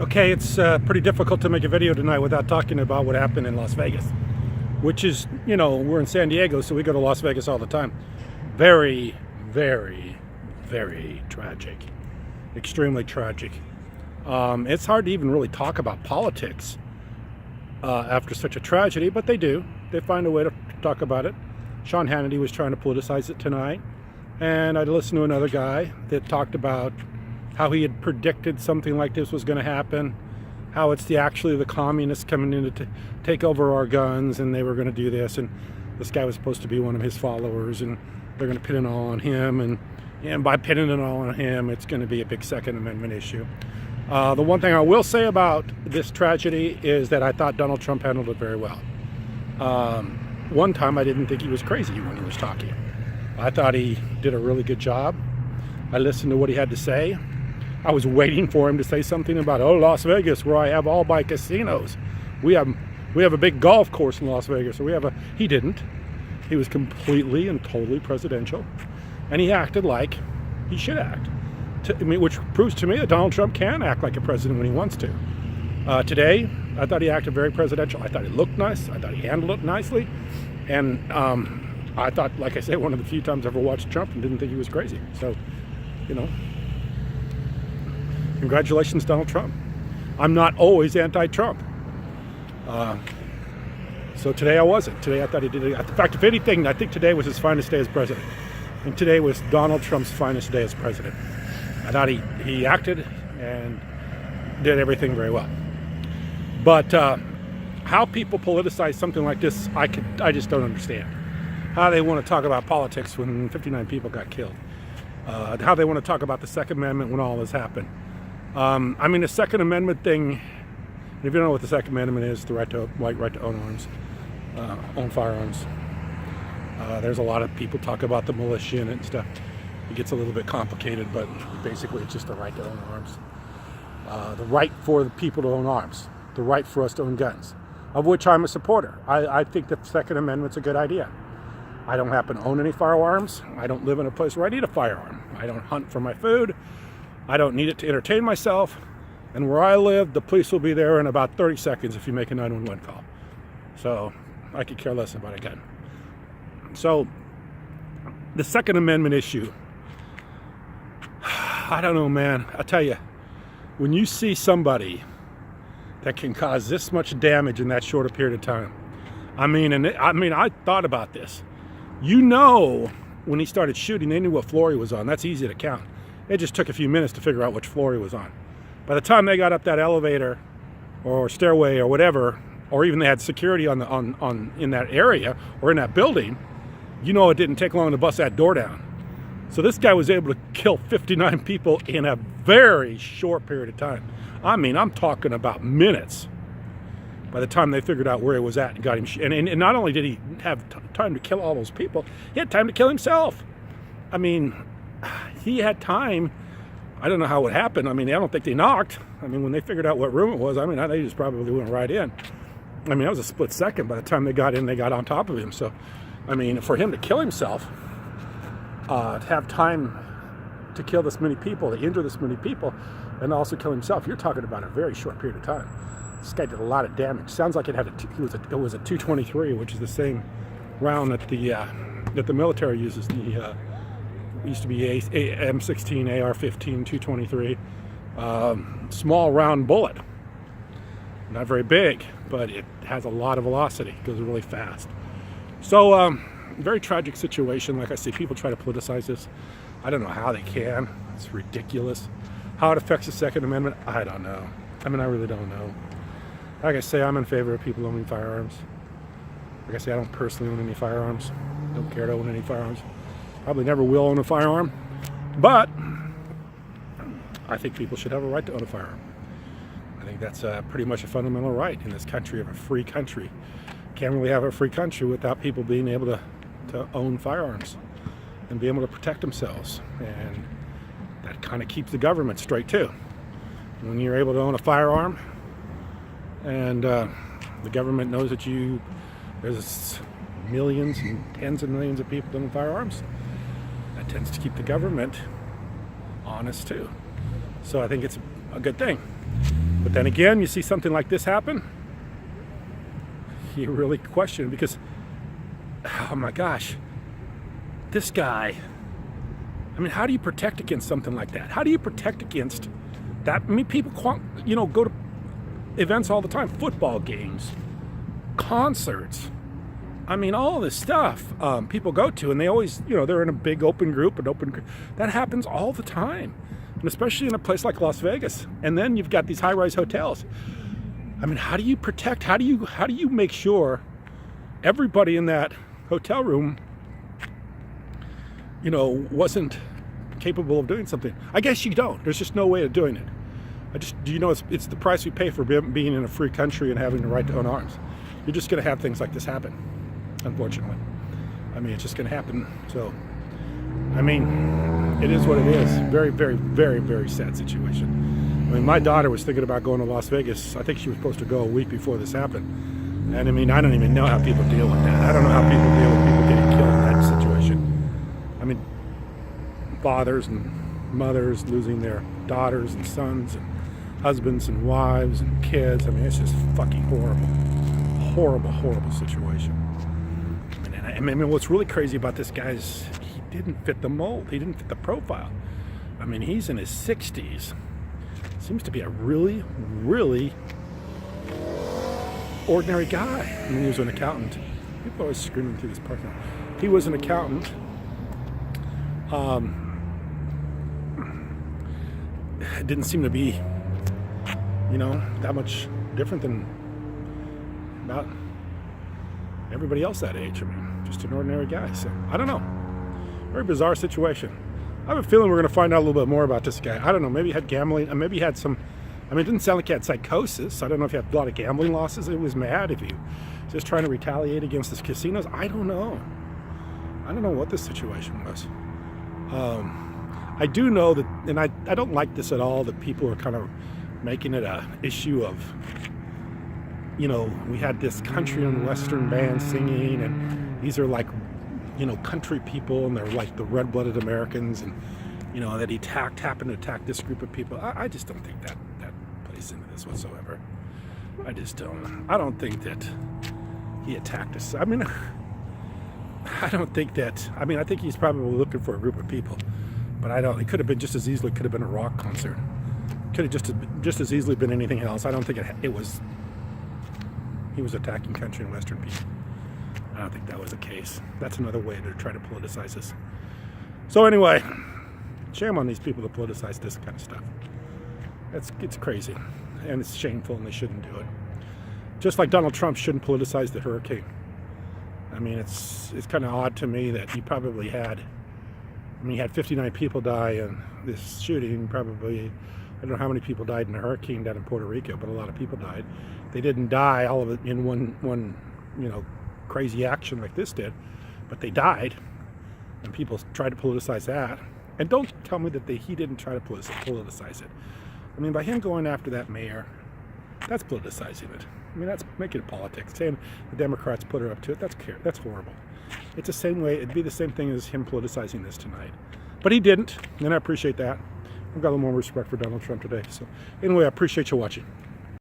Okay, it's pretty difficult to make a video tonight without talking about what happened in Las Vegas, which is, we're in San Diego, so we go to Las Vegas all the time. Very, very, very tragic. Extremely tragic. It's hard to even really talk about politics after such a tragedy, but they do. They find a way to talk about it. Sean Hannity was trying to politicize it tonight, and I listened to another guy that talked about how he had predicted something like this was going to happen, how it's actually the communists coming in to take over our guns, and they were going to do this, and this guy was supposed to be one of his followers, and they're going to pin it all on him, and by pinning it all on him, it's going to be a big Second Amendment issue. The one thing I will say about this tragedy is that I thought Donald Trump handled it very well. One time I didn't think he was crazy when he was talking. I thought he did a really good job. I listened to what he had to say. I was waiting for him to say something about, Las Vegas, where I have all my casinos. We have a big golf course in Las Vegas. Or he didn't. He was completely and totally presidential. And he acted like he should act. Which proves to me that Donald Trump can act like a president when he wants to. Today, I thought he acted very presidential. I thought he looked nice. I thought he handled it nicely. And I thought, like I said, one of the few times I've ever watched Trump and didn't think he was crazy. So, congratulations, Donald Trump. I'm not always anti-Trump. So today I wasn't. Today I thought he did it. In fact, if anything, I think today was his finest day as president. And today was Donald Trump's finest day as president. I thought he acted and did everything very well. But how people politicize something like this, I just don't understand. How they want to talk about politics when 59 people got killed. How they want to talk about the Second Amendment when all this happened. The Second Amendment thing, if you don't know what the Second Amendment is, the right to own arms, own firearms. There's a lot of people talk about the militia in it and stuff. It gets a little bit complicated, but basically it's just the right to own arms. The right for the people to own arms. The right for us to own guns, of which I'm a supporter. I think the Second Amendment's a good idea. I don't happen to own any firearms. I don't live in a place where I need a firearm. I don't hunt for my food. I don't need it to entertain myself. And where I live, the police will be there in about 30 seconds if you make a 911 call. So I could care less about a gun. So the Second Amendment issue, I don't know, man. I'll tell you, when you see somebody that can cause this much damage in that short a period of time, I thought about this. When he started shooting, they knew what floor he was on. That's easy to count. It just took a few minutes to figure out which floor he was on. By the time they got up that elevator or stairway or whatever, or even they had security in that area or in that building, it didn't take long to bust that door down. So this guy was able to kill 59 people in a very short period of time. I'm talking about minutes. By the time they figured out where he was at and got him, and not only did he have time to kill all those people, he had time to kill himself. He had time. I don't know how it happened. I don't think they knocked. When they figured out what room it was, they just probably went right in. That was a split second. By the time they got in, they got on top of him. So, for him to kill himself, to have time to kill this many people, to injure this many people, and also kill himself, you're talking about a very short period of time. This guy did a lot of damage. Sounds like it was a .223, which is the same round that the military uses. Used to be M16, AR-15, .223, small round bullet. Not very big, but it has a lot of velocity. It goes really fast. So, very tragic situation. Like I say, people try to politicize this. I don't know how they can. It's ridiculous. How it affects the Second Amendment, I don't know. I really don't know. Like I say, I'm in favor of people owning firearms. Like I say, I don't personally own any firearms. Don't care to own any firearms. Probably never will own a firearm. But I think people should have a right to own a firearm. I think that's pretty much a fundamental right in this country, of a free country. Can't really have a free country without people being able to own firearms and be able to protect themselves. And that kind of keeps the government straight too. When you're able to own a firearm and the government knows that there's millions and tens of millions of people that own firearms, that tends to keep the government honest too. So I think it's a good thing. But then again, you see something like this happen, you really question it because, oh my gosh, this guy, I mean, how do you protect against something like that? How do you protect against that? I mean, people, go to events all the time, football games, concerts. I mean, all this stuff people go to, and they always, they're in a big open group, that happens all the time, and especially in a place like Las Vegas. And then you've got these high-rise hotels. I mean, how do you protect? How do you make sure everybody in that hotel room, wasn't capable of doing something? I guess you don't. There's just no way of doing it. It's the price we pay for being in a free country and having the right to own arms. You're just going to have things like this happen, unfortunately. I mean, it's just going to happen. So, I mean, it is what it is. Very, very, very, very sad situation. I mean, my daughter was thinking about going to Las Vegas. I think she was supposed to go a week before this happened. And I mean, I don't even know how people deal with that. I don't know how people deal with people getting killed in that situation. I mean, fathers and mothers losing their daughters and sons and husbands and wives and kids. I mean, it's just fucking horrible. Horrible, horrible situation. I mean, what's really crazy about this guy is he didn't fit the mold. He didn't fit the profile. I mean, he's in his 60s. Seems to be a really, really ordinary guy. I mean, he was an accountant. People are always screaming through this parking lot. He was an accountant. It didn't seem to be, that much different than about everybody else that age. I mean, just an ordinary guy. So, I don't know. Very bizarre situation. I have a feeling we're going to find out a little bit more about this guy. I don't know. Maybe he had gambling. Maybe he had some. I mean, it didn't sound like he had psychosis. I don't know if he had a lot of gambling losses. He was mad. If he was just trying to retaliate against his casinos. I don't know. I don't know what the situation was. I do know that, and I don't like this at all, that people are kind of making it a issue of, we had this country and western band singing, and these are like, country people, and they're like the red-blooded Americans, and, that he happened to attack this group of people. I just don't think that plays into this whatsoever. I just don't. I don't think that he attacked us. I mean, I don't think that. I mean, I think he's probably looking for a group of people, but I don't. It could have been just as easily. Could have been a rock concert. Could have just as easily been anything else. I don't think it was. He was attacking country and western people. I don't think that was the case. That's another way to try to politicize this. So anyway, shame on these people to politicize this kind of stuff. It's crazy, and it's shameful, and they shouldn't do it. Just like Donald Trump shouldn't politicize the hurricane. I mean, it's kind of odd to me that he probably had. I mean, he had 59 people die in this shooting. Probably, I don't know how many people died in the hurricane down in Puerto Rico, but a lot of people died. They didn't die, all of it, in one crazy action like this did, but they died, and people tried to politicize that. And don't tell me that he didn't try to politicize it. I mean, by him going after that mayor, that's politicizing it. I mean, that's making it politics. Saying the Democrats put her up to it, that's horrible. It's the same way. It'd be the same thing as him politicizing this tonight. But he didn't, and I appreciate that. I've got a little more respect for Donald Trump today. So anyway, I appreciate you watching.